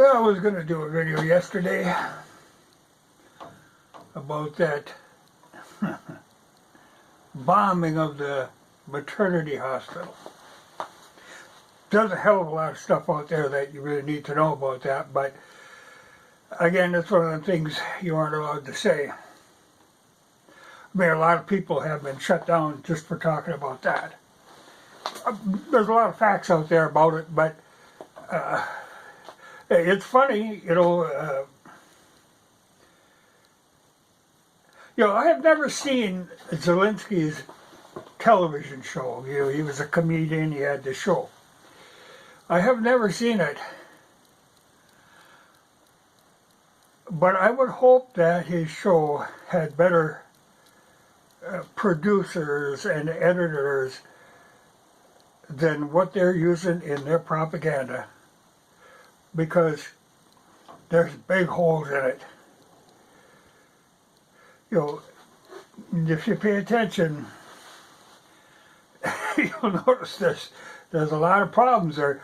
Well, I was going to do a video yesterday about that bombing of the maternity hospital. There's a hell of a lot of stuff out there that you really need to know about that, but again, that's one of the things you aren't allowed to say. I mean, a lot of people have been shut down just for talking about that. There's a lot of facts out there about it, but it's funny, I have never seen Zelensky's television show. He was a comedian, he had the show. I have never seen it. But I would hope that his show had better producers and editors than what they're using in their propaganda, because there's big holes in it. If you pay attention, you'll notice there's a lot of problems there.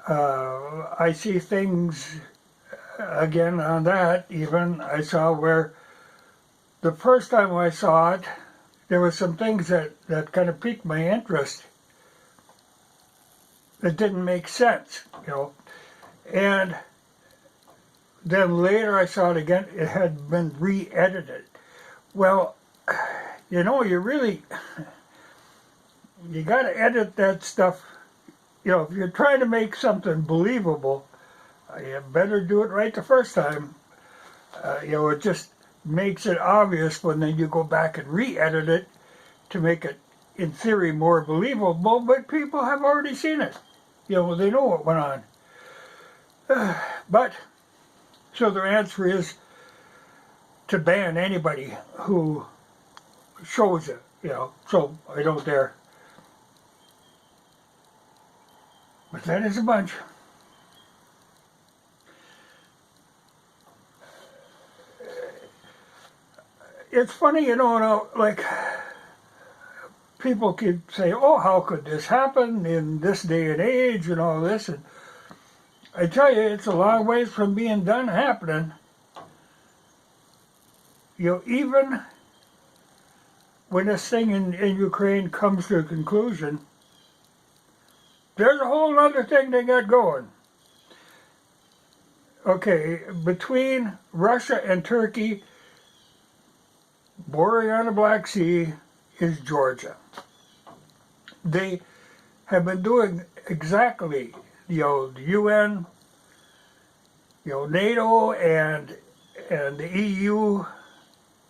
I see things, again on that, even I saw where the first time I saw it, there were some things that kind of piqued my interest. It didn't make sense, and then later I saw it again, it had been re-edited. Well, you got to edit that stuff. If you're trying to make something believable, you better do it right the first time. It just makes it obvious when then you go back and re-edit it to make it, in theory, more believable, but people have already seen it. They know what went on. So their answer is to ban anybody who shows it, so I don't dare. But that is a bunch. It's funny, like people keep saying, oh, how could this happen in this day and age and all this, and I tell you, it's a long ways from being done happening. Even when this thing in Ukraine comes to a conclusion, there's a whole other thing they got going. Okay, between Russia and Turkey, bordering on the Black Sea, is Georgia. They have been doing exactly, the UN, NATO and the EU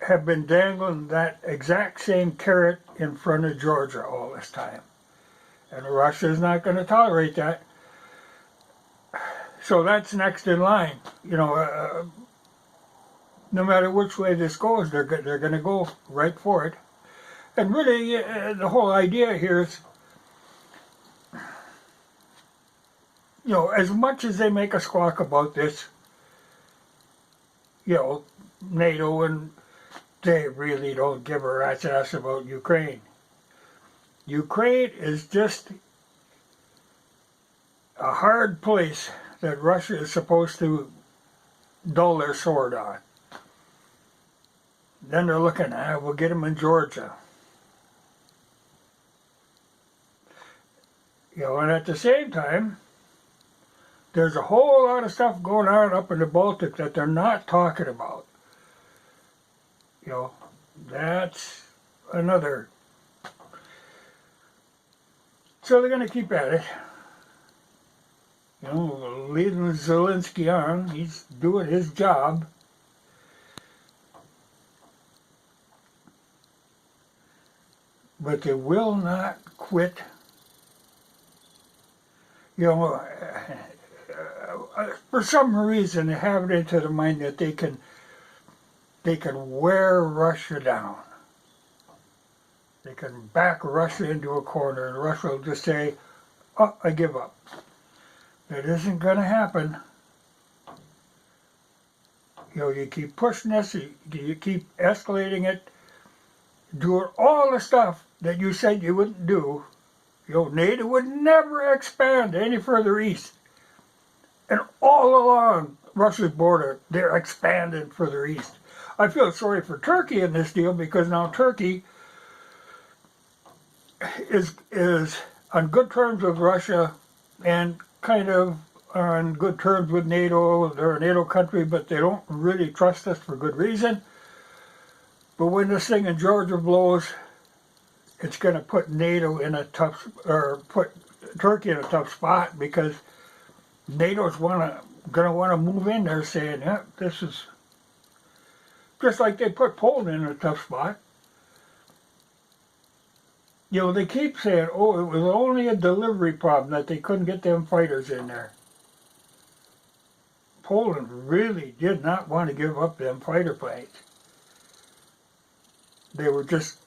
have been dangling that exact same carrot in front of Georgia all this time. And Russia is not going to tolerate that. So that's next in line. No matter which way this goes, they're going to go right for it. And really, the whole idea here is, as much as they make a squawk about this, NATO, and they really don't give a rat's ass about Ukraine. Ukraine is just a hard place that Russia is supposed to dull their sword on. Then they're looking at, we'll get them in Georgia. And at the same time, there's a whole lot of stuff going on up in the Baltic that they're not talking about. That's another. So they're going to keep at it. Leading Zelensky on. He's doing his job. But they will not quit. For some reason, they have it into their mind that they can wear Russia down. They can back Russia into a corner, and Russia will just say, oh, I give up. That isn't going to happen. You keep pushing this, you keep escalating it, doing all the stuff that you said you wouldn't do. NATO would never expand any further east. And all along Russia's border, they're expanding further east. I feel sorry for Turkey in this deal because now Turkey is on good terms with Russia and kind of on good terms with NATO. They're a NATO country, but they don't really trust us for good reason. But when this thing in Georgia blows, it's going to put NATO in a tough, or put Turkey in a tough spot because NATO's going to want to move in there saying, yeah, this is just like they put Poland in a tough spot. You know, they keep saying, oh, it was only a delivery problem that they couldn't get them fighters in there. Poland really did not want to give up them fighter planes. They were just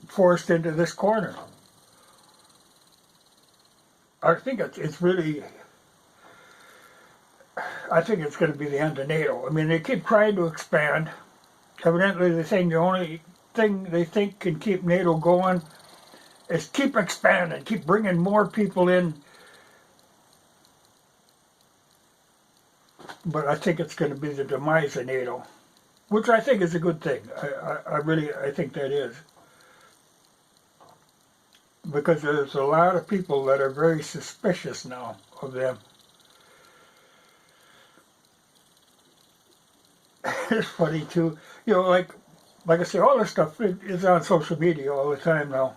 forced into this corner. I think it's really, I think it's going to be the end of NATO. I mean, they keep trying to expand. Evidently, they think the only thing they think can keep NATO going is keep expanding, keep bringing more people in. But I think it's going to be the demise of NATO, which I think is a good thing. I think that is. Because there's a lot of people that are very suspicious now of them. It's funny too, you know, like I say, all this stuff is on social media all the time now.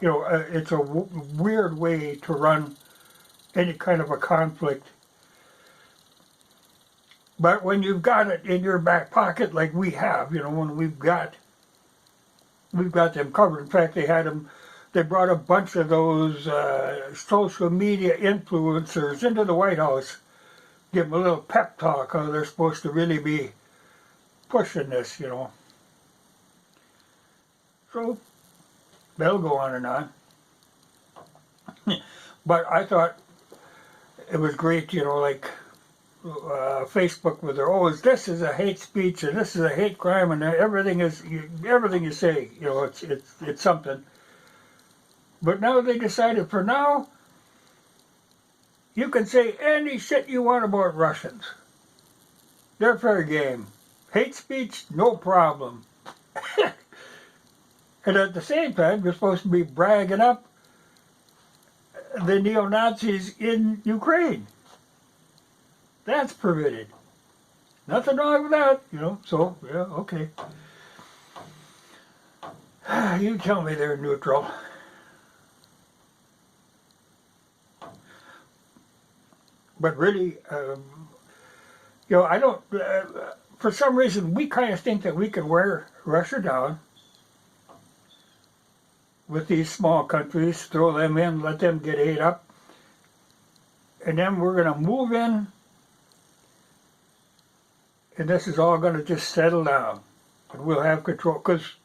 You know, it's a weird way to run any kind of a conflict. But when you've got it in your back pocket, like we have, you know, when we've got them covered. In fact, they brought a bunch of those social media influencers into the White House, give them a little pep talk how they're supposed to really be pushing this, you know. So that'll go on and on. But I thought it was great, you know, like Facebook with their, this is a hate speech and this is a hate crime and everything you say, you know, it's something. But now they decided for now, you can say any shit you want about Russians. They're fair game. Hate speech, no problem. And at the same time, you're supposed to be bragging up the neo-Nazis in Ukraine. That's permitted. Nothing wrong with that, you know, so, yeah, okay. You tell me they're neutral. But really, you know, I don't, for some reason, we kind of think that we can wear Russia down with these small countries, throw them in, let them get ate up, and then we're going to move in, and this is all going to just settle down, and we'll have control, because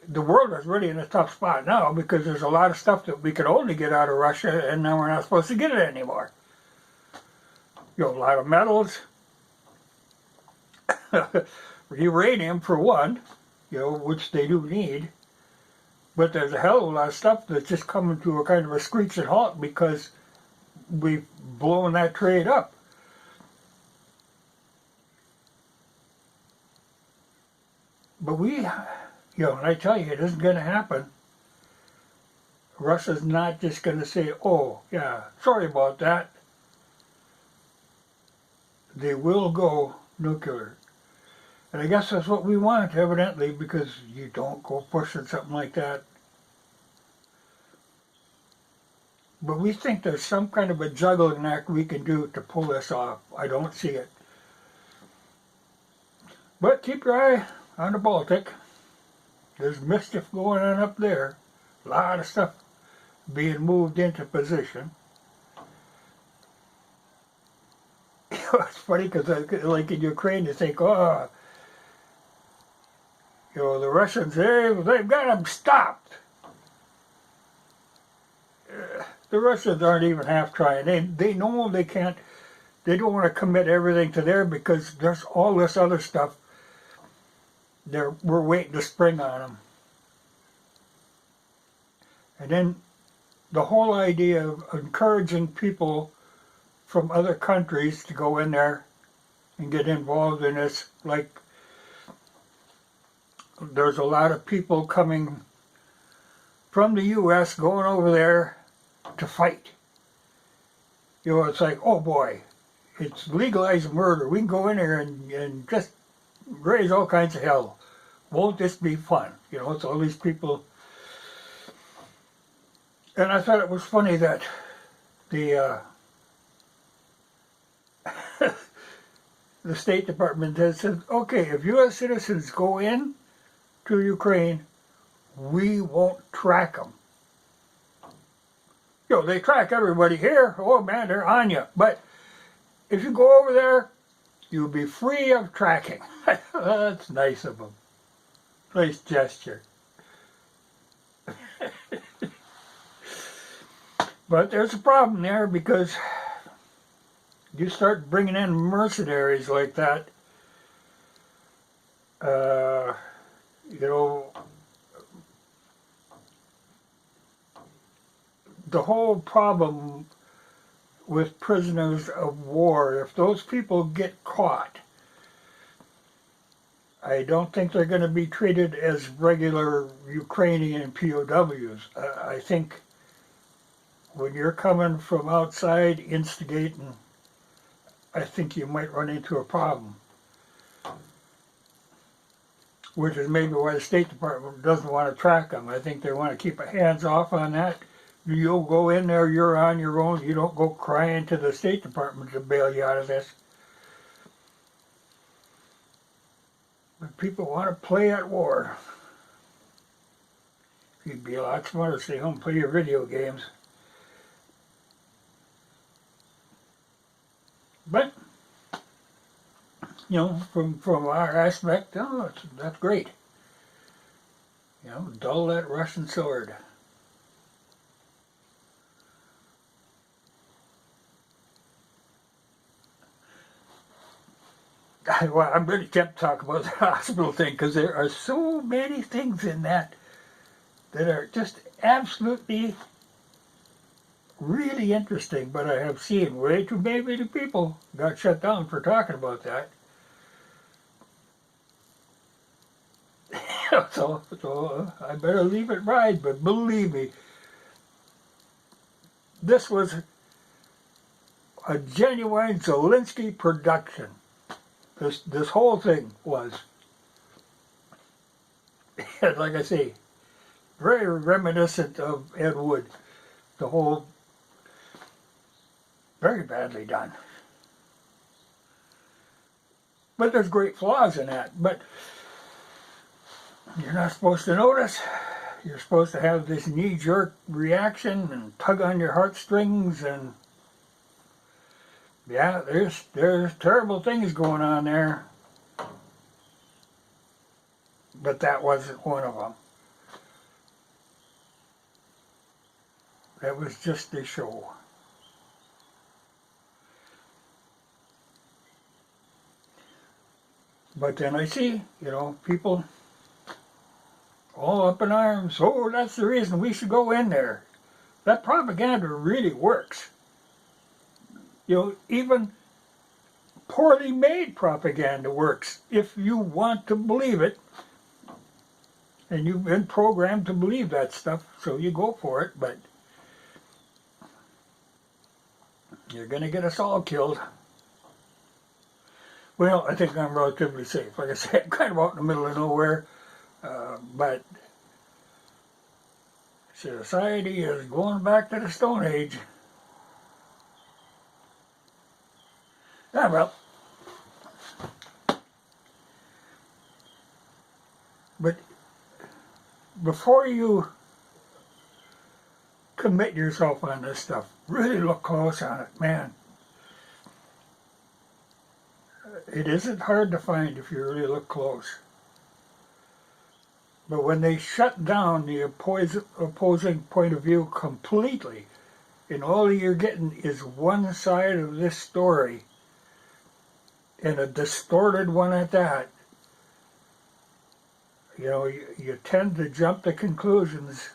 the world is really in a tough spot now, because there's a lot of stuff that we could only get out of Russia, and now we're not supposed to get it anymore. You know, a lot of metals, uranium for one, you know, which they do need. But there's a hell of a lot of stuff that's just coming to a kind of a screeching halt because we've blown that trade up. But we, you know, and I tell you, it isn't going to happen. Russia's not just going to say, oh, yeah, sorry about that. They will go nuclear. And I guess that's what we want, evidently, because you don't go pushing something like that. But we think there's some kind of a juggling act we can do to pull this off. I don't see it. But keep your eye on the Baltic. There's mischief going on up there. A lot of stuff being moved into position. It's funny because like in Ukraine, you think, oh, you know, the Russians, they've got them stopped. The Russians aren't even half trying. They know they can't, they don't want to commit everything to there because there's all this other stuff we're waiting to spring on them. And then the whole idea of encouraging people from other countries to go in there and get involved in this. Like, there's a lot of people coming from the U.S. going over there to fight. You know, it's like, oh boy, it's legalized murder. We can go in there and just raise all kinds of hell. Won't this be fun? You know, it's all these people. And I thought it was funny that the the State Department has said, okay, if U.S. citizens go in to Ukraine, we won't track them. You know, they track everybody here. Oh man, they're on you. But if you go over there, you'll be free of tracking. That's nice of them. Nice gesture. But there's a problem there, because you start bringing in mercenaries like that, you know, the whole problem with prisoners of war, if those people get caught, I don't think they're going to be treated as regular Ukrainian POWs. I think when you're coming from outside instigating, I think you might run into a problem. Which is maybe why the State Department doesn't want to track them. I think they want to keep a hands off on that. You'll go in there, you're on your own. You don't go crying to the State Department to bail you out of this. But people want to play at war. You'd be a lot smarter to stay home and play your video games. But, you know, from our aspect, oh, that's great. You know, dull that Russian sword. Well, I'm really tempted to talk about the hospital thing, because there are so many things in that are just absolutely really interesting, but I have seen way too many people got shut down for talking about that. so I better leave it ride, but believe me, this was a genuine Zelensky production. This whole thing was, like I say, very reminiscent of Ed Wood. The whole, very badly done. But there's great flaws in that. But you're not supposed to notice. You're supposed to have this knee-jerk reaction and tug on your heartstrings, and yeah, there's terrible things going on there. But that wasn't one of them. That was just a show. But then I see, you know, people all up in arms. Oh, that's the reason we should go in there. That propaganda really works. You know, even poorly made propaganda works if you want to believe it. And you've been programmed to believe that stuff, so you go for it, but you're going to get us all killed. Well, I think I'm relatively safe. Like I said, I'm kind of out in the middle of nowhere, but society is going back to the Stone Age. Ah, well. But before you commit yourself on this stuff, really look close on it, man. It isn't hard to find if you really look close. But when they shut down the opposing point of view completely, and all you're getting is one side of this story, and a distorted one at that, you know, you tend to jump to conclusions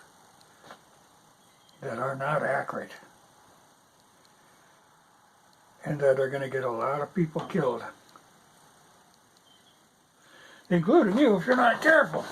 that are not accurate. and that are going to get a lot of people killed, including you if you're not careful.